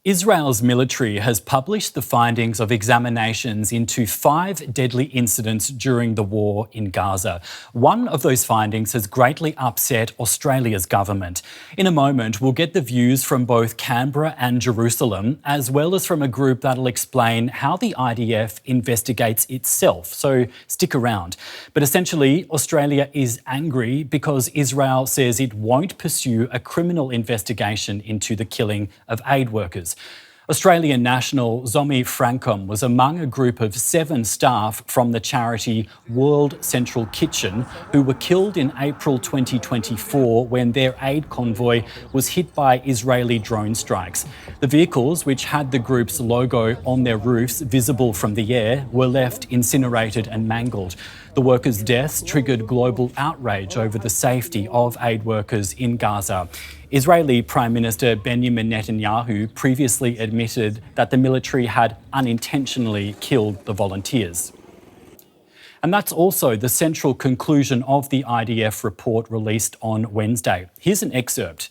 Israel's military has published the findings of examinations into 5 deadly incidents during the war in Gaza. One of those findings has greatly upset Australia's government. In a moment, we'll get the views from both Canberra and Jerusalem, as well as from a group that'll explain how the IDF investigates itself. So stick around. But essentially, Australia is angry because Israel says it won't pursue a criminal investigation into the killing of aid workers. Australian national Zomi Frankcom was among a group of 7 staff from the charity World Central Kitchen who were killed in April 2024 when their aid convoy was hit by Israeli drone strikes. The vehicles, which had the group's logo on their roofs visible from the air, were left incinerated and mangled. The workers' deaths triggered global outrage over the safety of aid workers in Gaza. Israeli Prime Minister Benjamin Netanyahu previously admitted that the military had unintentionally killed the volunteers. And that's also the central conclusion of the IDF report released on Wednesday. Here's an excerpt.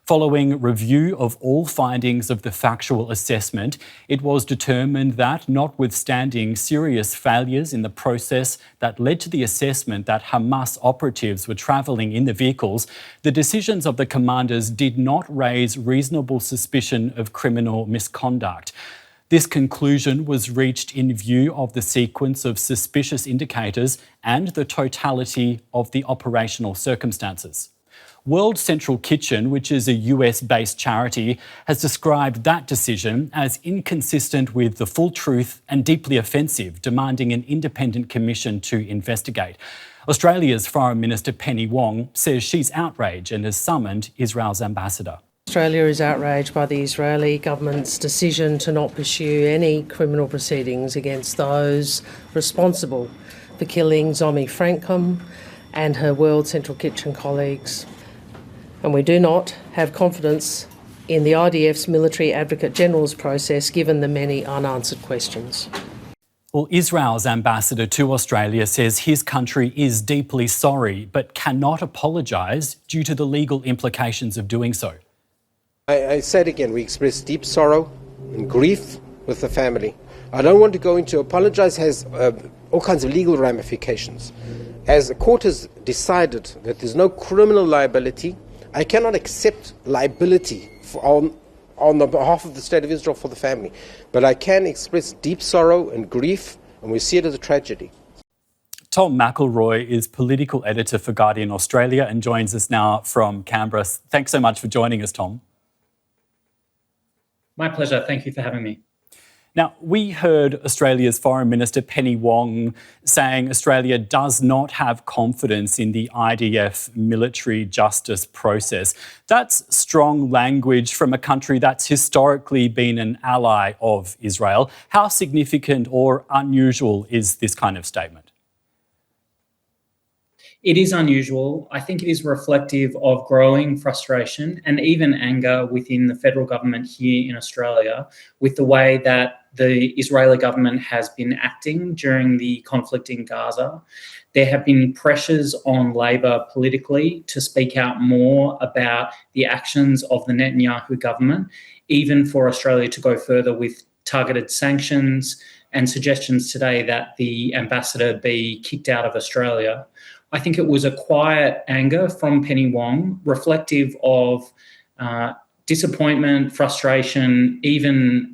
Following review of all findings of the factual assessment, it was determined that, notwithstanding serious failures in the process that led to the assessment that Hamas operatives were travelling in the vehicles, the decisions of the commanders did not raise reasonable suspicion of criminal misconduct. This conclusion was reached in view of the sequence of suspicious indicators and the totality of the operational circumstances. World Central Kitchen, which is a US-based charity, has described that decision as inconsistent with the full truth and deeply offensive, demanding an independent commission to investigate. Australia's Foreign Minister Penny Wong says she's outraged and has summoned Israel's ambassador. Australia is outraged by the Israeli government's decision to not pursue any criminal proceedings against those responsible for killing Zomi Frankcom and her World Central Kitchen colleagues. And we do not have confidence in the IDF's Military Advocate General's process, given the many unanswered questions. Well, Israel's ambassador to Australia says his country is deeply sorry, but cannot apologise due to the legal implications of doing so. I said again, we express deep sorrow and grief with the family. I don't want to go into apologise, has all kinds of legal ramifications. As the court has decided that there's no criminal liability, I cannot accept liability on the behalf of the State of Israel for the family. But I can express deep sorrow and grief, and we see it as a tragedy. Tom McIlroy is political editor for Guardian Australia and joins us now from Canberra. Thanks so much for joining us, Tom. My pleasure. Thank you for having me. Now, we heard Australia's Foreign Minister Penny Wong saying Australia does not have confidence in the IDF military justice process. That's strong language from a country that's historically been an ally of Israel. How significant or unusual is this kind of statement? It is unusual. I think it is reflective of growing frustration and even anger within the federal government here in Australia with the way that the Israeli government has been acting during the conflict in Gaza. There have been pressures on Labor politically to speak out more about the actions of the Netanyahu government, even for Australia to go further with targeted sanctions and suggestions today that the ambassador be kicked out of Australia. I think it was a quiet anger from Penny Wong, reflective of disappointment, frustration, even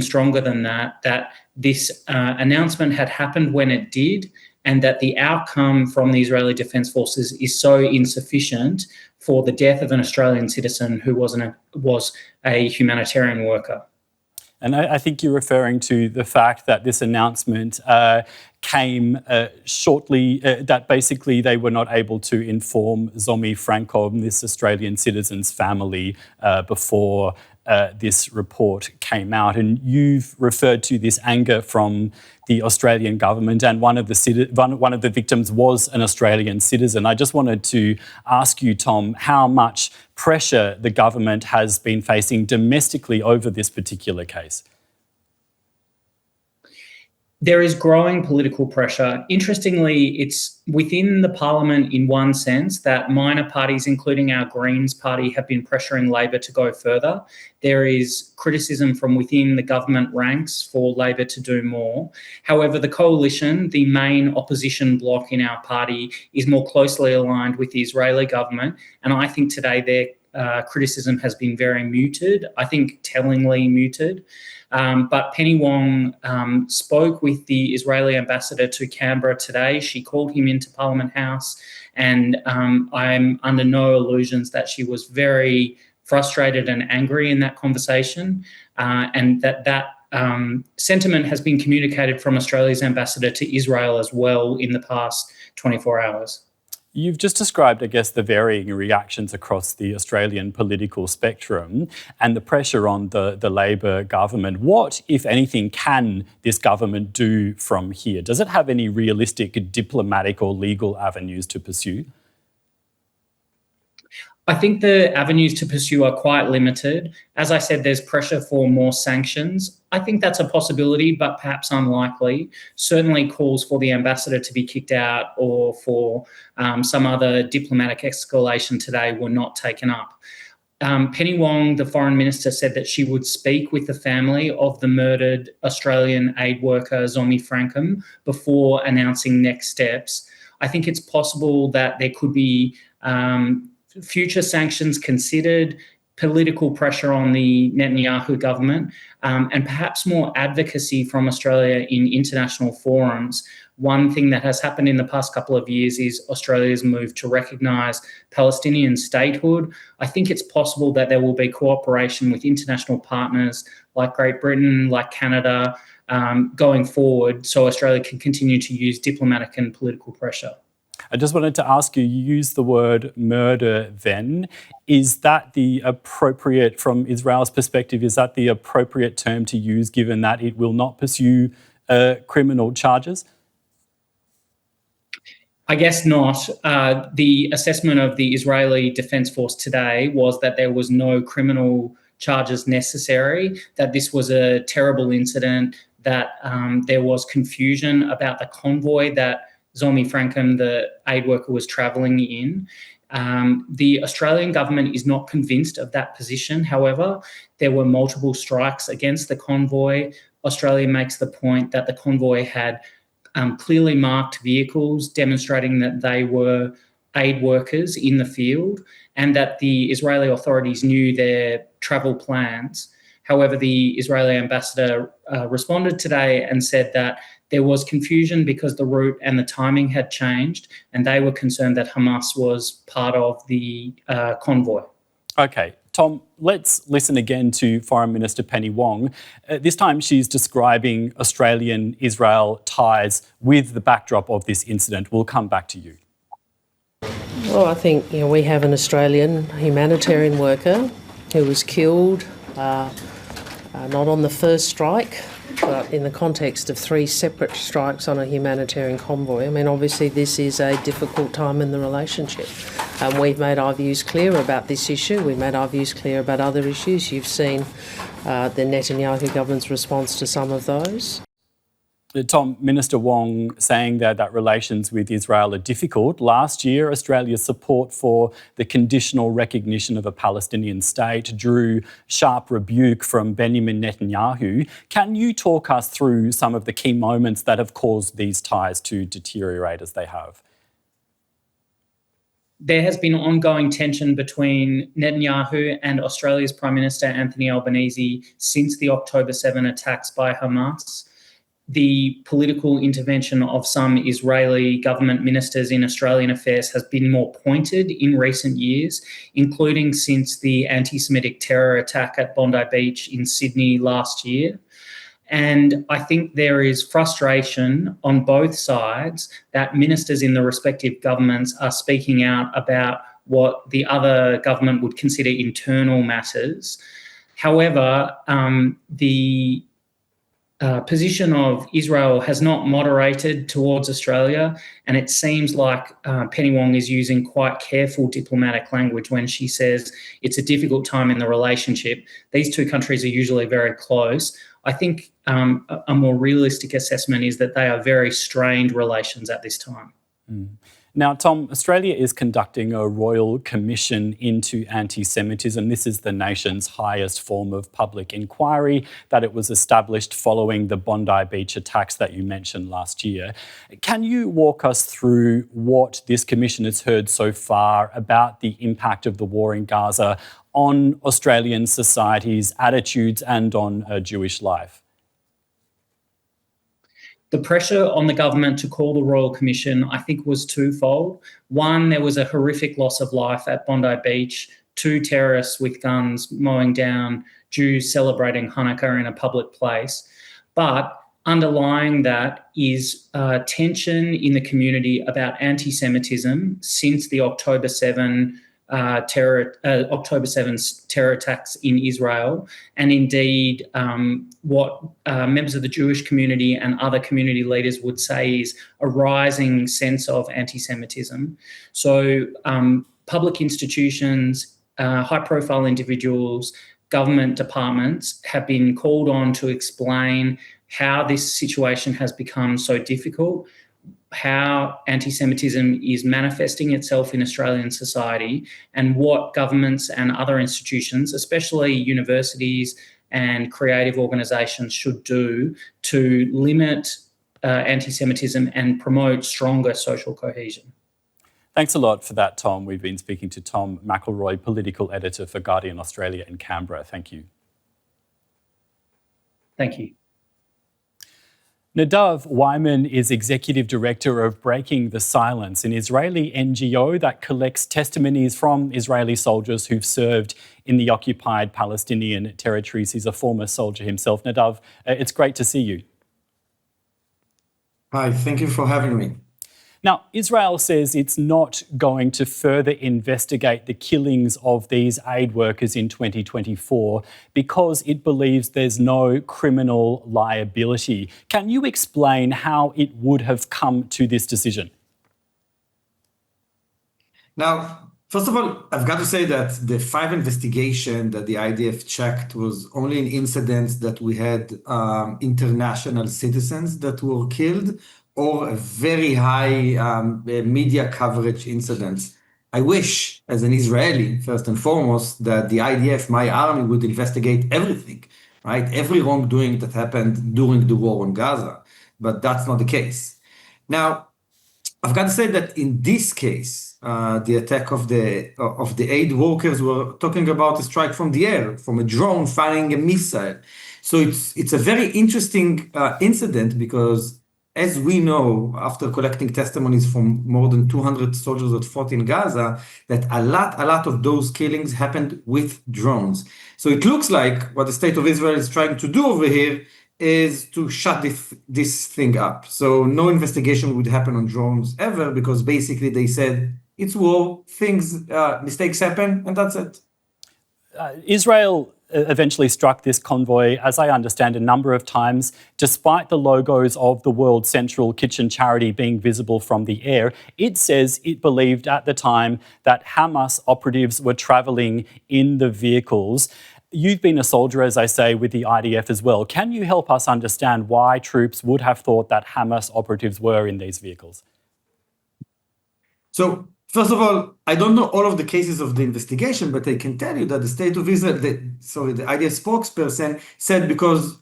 stronger than that, that this announcement had happened when it did, and that the outcome from the Israeli Defence Forces is so insufficient for the death of an Australian citizen who was a humanitarian worker. And I think you're referring to the fact that this announcement came shortly, that basically they were not able to inform Zomi Frankcom, this Australian citizen's family, before this report came out. And you've referred to this anger from the Australian government, and one of the victims was an Australian citizen. I just wanted to ask you, Tom, how much pressure the government has been facing domestically over this particular case. There is growing political pressure. Interestingly, it's within the parliament in one sense that minor parties, including our Greens party, have been pressuring Labor to go further. There is criticism from within the government ranks for Labor to do more. However, the coalition, the main opposition bloc in our party, is more closely aligned with the Israeli government. And I think today their criticism has been very muted, I think tellingly muted. But Penny Wong spoke with the Israeli ambassador to Canberra today. She called him into Parliament House, and I'm under no illusions that she was very frustrated and angry in that conversation, and that sentiment has been communicated from Australia's ambassador to Israel as well in the past 24 hours. You've just described, I guess, the varying reactions across the Australian political spectrum and the pressure on the Labor government. What, if anything, can this government do from here? Does it have any realistic diplomatic or legal avenues to pursue? I think the avenues to pursue are quite limited. As I said, there's pressure for more sanctions. I think that's a possibility, but perhaps unlikely. Certainly calls for the ambassador to be kicked out or for some other diplomatic escalation today were not taken up. Penny Wong, the foreign minister, said that she would speak with the family of the murdered Australian aid worker Zomi Frankcom before announcing next steps. I think it's possible that there could be future sanctions considered, political pressure on the Netanyahu government, and perhaps more advocacy from Australia in international forums. One thing that has happened in the past couple of years is Australia's move to recognise Palestinian statehood. I think it's possible that there will be cooperation with international partners like Great Britain, like Canada, going forward, so Australia can continue to use diplomatic and political pressure. I just wanted to ask you, you used the word murder then. Is that the appropriate, from Israel's perspective, is that the appropriate term to use given that it will not pursue criminal charges? I guess not. The assessment of the Israeli Defence Force today was that there was no criminal charges necessary, that this was a terrible incident, that there was confusion about the convoy that Zomi Frankcom, the aid worker, was travelling in. The Australian government is not convinced of that position. However, there were multiple strikes against the convoy. Australia makes the point that the convoy had clearly marked vehicles demonstrating that they were aid workers in the field and that the Israeli authorities knew their travel plans. However, the Israeli ambassador responded today and said that there was confusion because the route and the timing had changed, and they were concerned that Hamas was part of the convoy. Okay, Tom, let's listen again to Foreign Minister Penny Wong. This time she's describing Australian-Israel ties with the backdrop of this incident. We'll come back to you. Well, I think we have an Australian humanitarian worker who was killed, not on the first strike, but in the context of 3 separate strikes on a humanitarian convoy. I mean, obviously this is a difficult time in the relationship. We've made our views clear about this issue. We've made our views clear about other issues. You've seen the Netanyahu government's response to some of those. Tom, Minister Wong saying that relations with Israel are difficult. Last year, Australia's support for the conditional recognition of a Palestinian state drew sharp rebuke from Benjamin Netanyahu. Can you talk us through some of the key moments that have caused these ties to deteriorate as they have? There has been ongoing tension between Netanyahu and Australia's Prime Minister Anthony Albanese since the October 7 attacks by Hamas. The political intervention of some Israeli government ministers in Australian affairs has been more pointed in recent years, including since the anti-Semitic terror attack at Bondi Beach in Sydney last year. And I think there is frustration on both sides that ministers in the respective governments are speaking out about what the other government would consider internal matters. However, the position of Israel has not moderated towards Australia, and it seems like Penny Wong is using quite careful diplomatic language when she says it's a difficult time in the relationship. These two countries are usually very close. I think a more realistic assessment is that they are very strained relations at this time. Now, Tom, Australia is conducting a royal commission into anti-Semitism. This is the nation's highest form of public inquiry, that it was established following the Bondi Beach attacks that you mentioned last year. Can you walk us through what this commission has heard so far about the impact of the war in Gaza on Australian society's attitudes and on Jewish life? The pressure on the government to call the Royal Commission, I think, was twofold. One, there was a horrific loss of life at Bondi Beach, 2 terrorists with guns mowing down Jews celebrating Hanukkah in a public place. But underlying that is tension in the community about anti-Semitism since the October 7th terror attacks in Israel, and indeed what members of the Jewish community and other community leaders would say is a rising sense of anti-Semitism. So public institutions, high-profile individuals, government departments have been called on to explain how this situation has become so difficult, how anti-Semitism is manifesting itself in Australian society, and what governments and other institutions, especially universities and creative organisations, should do to limit anti-Semitism and promote stronger social cohesion. Thanks a lot for that, Tom. We've been speaking to Tom McIlroy, political editor for Guardian Australia in Canberra. Thank you. Thank you. Nadav Weiman is Executive Director of Breaking the Silence, an Israeli NGO that collects testimonies from Israeli soldiers who've served in the occupied Palestinian territories. He's a former soldier himself. Nadav, it's great to see you. Hi, thank you for having me. Now, Israel says it's not going to further investigate the killings of these aid workers in 2024 because it believes there's no criminal liability. Can you explain how it would have come to this decision? Now, first of all, I've got to say that the 5 investigation that the IDF checked was only an incident that we had international citizens that were killed, or a very high media coverage incidents. I wish, as an Israeli, first and foremost, that the IDF, my army, would investigate everything, right? Every wrongdoing that happened during the war in Gaza, but that's not the case. Now, I've got to say that in this case, the attack of the aid workers, were talking about a strike from the air, from a drone firing a missile. So it's a very interesting incident because, as we know, after collecting testimonies from more than 200 soldiers that fought in Gaza, that a lot of those killings happened with drones. So it looks like what the state of Israel is trying to do over here is to shut this thing up. So no investigation would happen on drones ever, because basically they said it's war, mistakes happen, and that's it. Israel eventually struck this convoy, as I understand, a number of times, despite the logos of the World Central Kitchen charity being visible from the air. It says it believed at the time that Hamas operatives were travelling in the vehicles. You've been a soldier, as I say, with the IDF as well. Can you help us understand why troops would have thought that Hamas operatives were in these vehicles? So, first of all, I don't know all of the cases of the investigation, but I can tell you that the state of Israel, the IDF spokesperson said because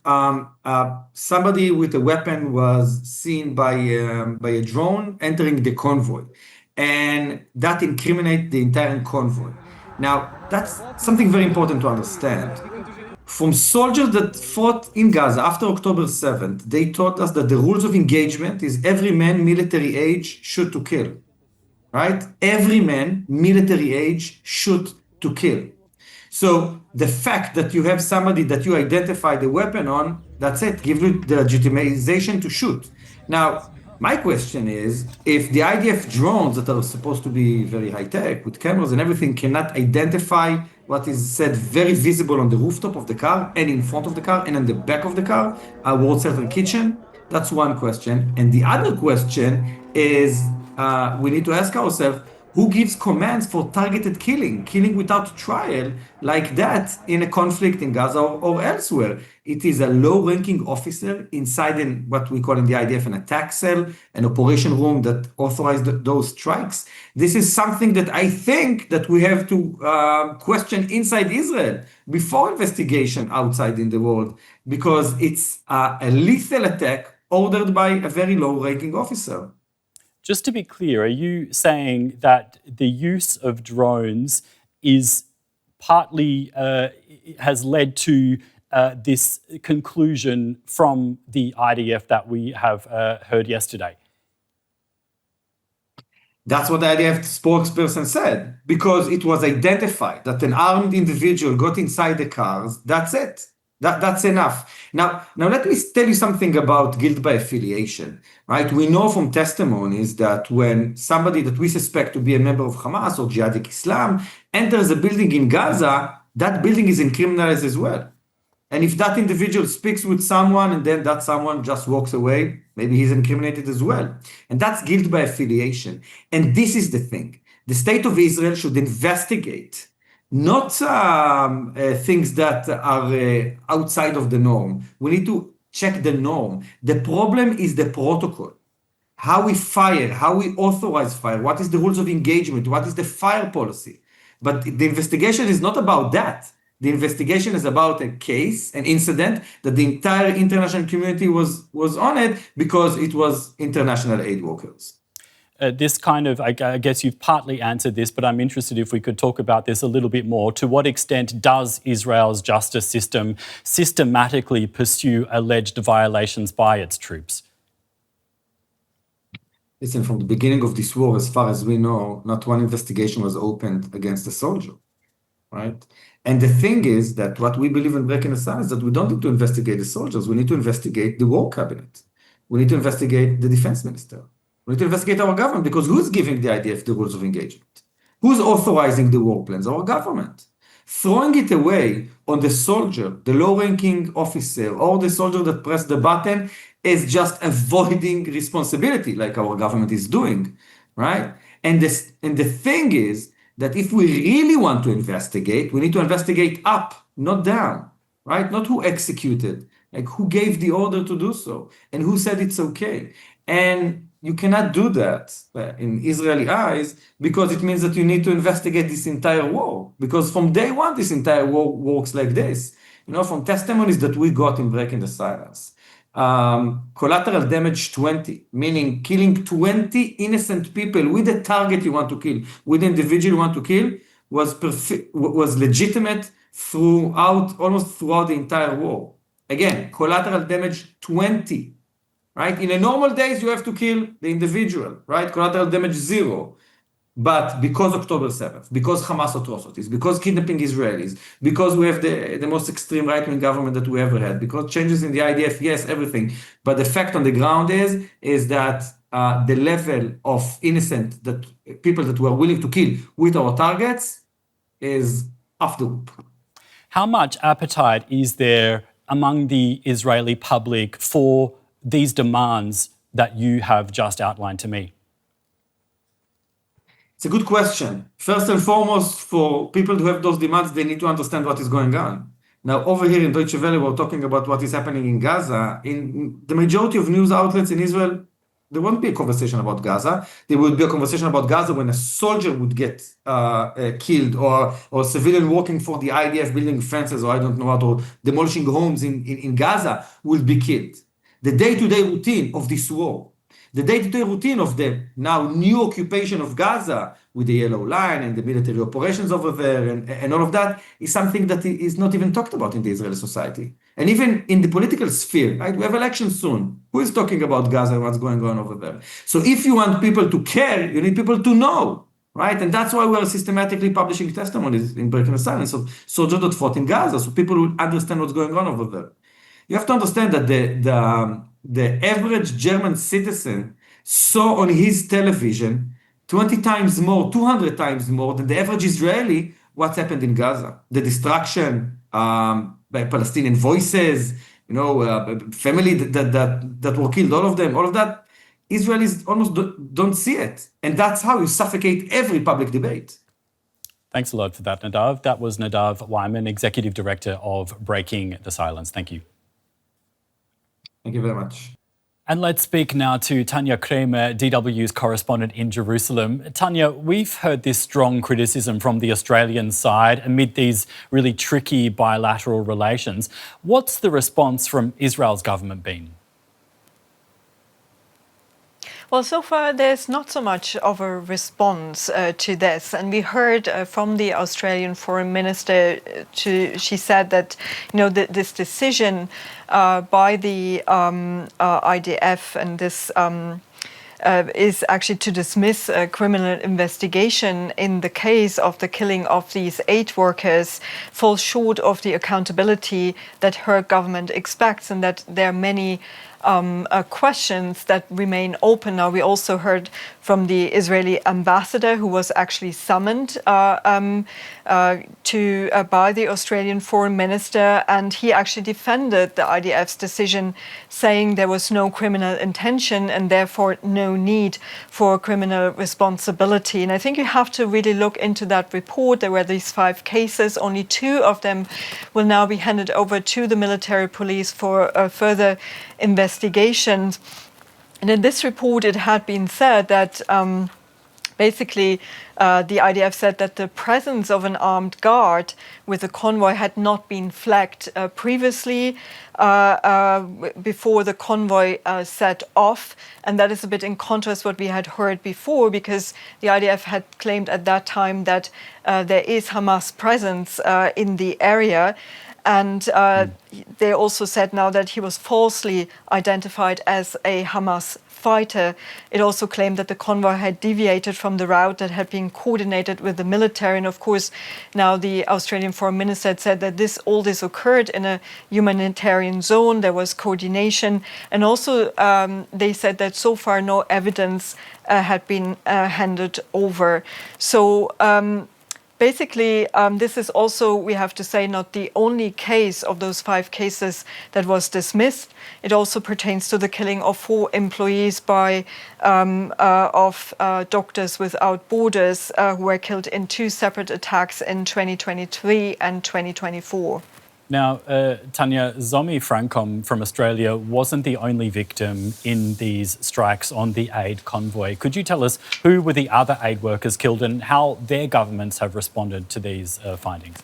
somebody with a weapon was seen by a drone entering the convoy, and that incriminates the entire convoy. Now, that's something very important to understand. From soldiers that fought in Gaza after October 7th, they taught us that the rules of engagement is every man military age shoot to kill. Right? Every man, military age, shoot to kill. So the fact that you have somebody that you identify the weapon on, that's it, give you the legitimization to shoot. Now, My question is, if the IDF drones that are supposed to be very high-tech with cameras and everything cannot identify what is said very visible on the rooftop of the car and in front of the car and in the back of the car, a world central kitchen, that's one question. And the other question is, we need to ask ourselves, who gives commands for targeted killing without trial like that in a conflict in Gaza or elsewhere? It is a low-ranking officer inside what we call in the IDF an attack cell, an operation room that authorized those strikes. This is something that I think that we have to question inside Israel before investigation outside in the world, because it's a lethal attack ordered by a very low-ranking officer. Just to be clear, are you saying that the use of drones is partly has led to this conclusion from the IDF that we have heard yesterday? That's what the IDF spokesperson said, because it was identified that an armed individual got inside the cars. That's it. That's enough. Now let me tell you something about guilt by affiliation, right? We know from testimonies that when somebody that we suspect to be a member of Hamas or Jihadic Islam enters a building in Gaza, that building is criminalized as well. And if that individual speaks with someone and then that someone just walks away, maybe he's incriminated as well. And that's guilt by affiliation. And this is the thing. The state of Israel should investigate not things that are outside of the norm. We need to check the norm. The problem is the protocol. How we fire, how we authorize fire, what is the rules of engagement, what is the fire policy. But the investigation is not about that. The investigation is about a case, an incident that the entire international community was on it because it was international aid workers. This kind of, I guess you've partly answered this, but I'm interested if we could talk about this a little bit more. To what extent does Israel's justice system systematically pursue alleged violations by its troops? Listen, from the beginning of this war, as far as we know, not one investigation was opened against a soldier, right? And the thing is that what we believe in Breaking the Silence is that we don't need to investigate the soldiers. We need to investigate the war cabinet. We need to investigate the defense minister. We need to investigate our government, because who's giving the IDF the rules of engagement? Who's authorizing the war plans? Our government. Throwing it away on the soldier, the low-ranking officer, or the soldier that pressed the button is just avoiding responsibility, like our government is doing, right? And the thing is that if we really want to investigate, we need to investigate up, not down, right? Not who executed, like who gave the order to do so, and who said it's okay. And you cannot do that in Israeli eyes, because it means that you need to investigate this entire war. Because from day one, this entire war works like this. You know, from testimonies that we got in Breaking the Silence, collateral damage 20, meaning killing 20 innocent people with the target you want to kill, with the individual you want to kill, was legitimate almost throughout the entire war. Again, collateral damage 20. Right? In a normal days, you have to kill the individual, right? Collateral damage 0. But because October 7th, because Hamas atrocities, because kidnapping Israelis, because we have the most extreme right-wing government that we ever had, because changes in the IDF, yes, everything. But the fact on the ground is that the level of innocent people that were willing to kill with our targets is off the roof. How much appetite is there among the Israeli public for these demands that you have just outlined to me? It's a good question. First and foremost, for people to have those demands, they need to understand what is going on. Now, over here in Deutsche Welle, we're talking about what is happening in Gaza. In the majority of news outlets in Israel, there won't be a conversation about Gaza. There would be a conversation about Gaza when a soldier would get killed, or a civilian working for the IDF building fences, or I don't know what, or demolishing homes in Gaza will be killed. The day-to-day routine of this war, the day-to-day routine of the now new occupation of Gaza with the yellow line and the military operations over there and all of that is something that is not even talked about in the Israeli society. And even in the political sphere, right? We have elections soon. Who is talking about Gaza and what's going on over there? So if you want people to care, you need people to know, right? And that's why we're systematically publishing testimonies in Breaking the Silence of soldiers that fought in Gaza, so people will understand what's going on over there. You have to understand that the average German citizen saw on his television 20 times more, 200 times more than the average Israeli what's happened in Gaza. The destruction by Palestinian voices, family that were killed, all of that, Israelis almost don't see it. And that's how you suffocate every public debate. Thanks a lot for that, Nadav. That was Nadav Weiman, Executive Director of Breaking the Silence. Thank you. Thank you very much. And let's speak now to Tania Krämer, DW's correspondent in Jerusalem. Tania, we've heard this strong criticism from the Australian side amid these really tricky bilateral relations. What's the response from Israel's government been? Well, so far there's not so much of a response to this, and we heard from the Australian Foreign Minister. She said that this decision by the IDF and this is actually to dismiss a criminal investigation in the case of the killing of these 8 workers falls short of the accountability that her government expects, and that there are many questions that remain open. Now, we also heard from the Israeli ambassador, who was actually summoned by the Australian Foreign Minister, and he actually defended the IDF's decision, saying there was no criminal intention and therefore no need for criminal responsibility. And I think you have to really look into that report. There were these 5 cases. Only 2 of them will now be handed over to the military police for further investigations. And in this report, it had been said that basically the IDF said that the presence of an armed guard with a convoy had not been flagged previously before the convoy set off. And that is a bit in contrast what we had heard before, because the IDF had claimed at that time that there is Hamas presence in the area. And they also said now that he was falsely identified as a Hamas fighter. It also claimed that the convoy had deviated from the route that had been coordinated with the military. And of course, now the Australian Foreign Minister had said that all this occurred in a humanitarian zone. There was coordination. And also they said that so far no evidence had been handed over. So basically, this is also, we have to say, not the only case of those 5 cases that was dismissed. It also pertains to the killing of 4 employees by Doctors Without Borders who were killed in 2 separate attacks in 2023 and 2024. Now, Tania, Zomi Frankcom from Australia wasn't the only victim in these strikes on the aid convoy. Could you tell us who were the other aid workers killed and how their governments have responded to these findings?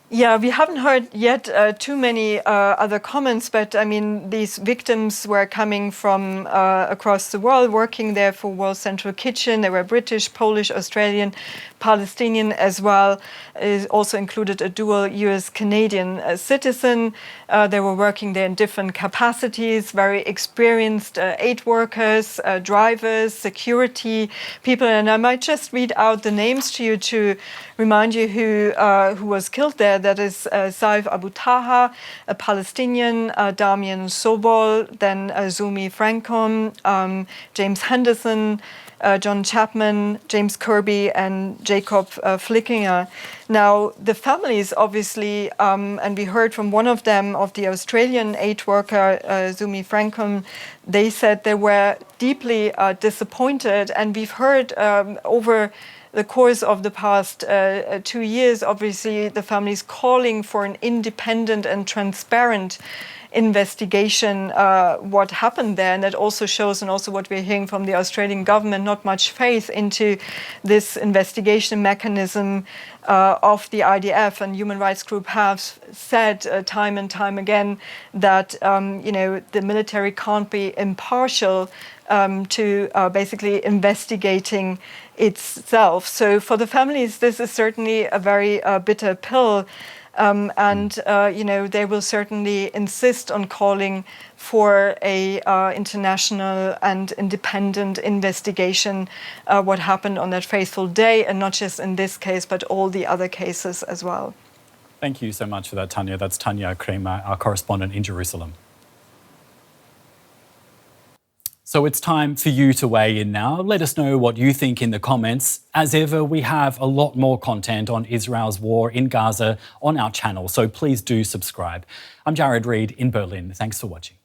Yeah, we haven't heard yet too many other comments, but I mean, these victims were coming from across the world, working there for World Central Kitchen. They were British, Polish, Australian, Palestinian as well. It also included a dual US-Canadian citizen. They were working there in different capacities, very experienced aid workers, drivers, security people. And I might just read out the names to you to remind you who was killed there. That is Saif Abu Taha, a Palestinian, Damian Sobol, then Zomi Frankcom, James Henderson, John Chapman, James Kirby, and Jacob Flickinger. Now, the families, obviously, and we heard from one of them, of the Australian aid worker, Zomi Frankcom, they said they were deeply disappointed. And we've heard over the course of the past 2 years, obviously, the families calling for an independent and transparent investigation what happened there. And that also shows, and also what we're hearing from the Australian government, not much faith into this investigation mechanism of the IDF. And human rights groups have said time and time again that the military can't be impartial to basically investigating itself. So for the families, this is certainly a very bitter pill. They will certainly insist on calling for a international and independent investigation what happened on that fateful day, and not just in this case, but all the other cases as well. Thank you so much for that, Tania. That's Tania Krämer, our correspondent in Jerusalem. So it's time for you to weigh in now. Let us know what you think in the comments. As ever, we have a lot more content on Israel's war in Gaza on our channel, so please do subscribe. I'm Jared Reid in Berlin. Thanks for watching.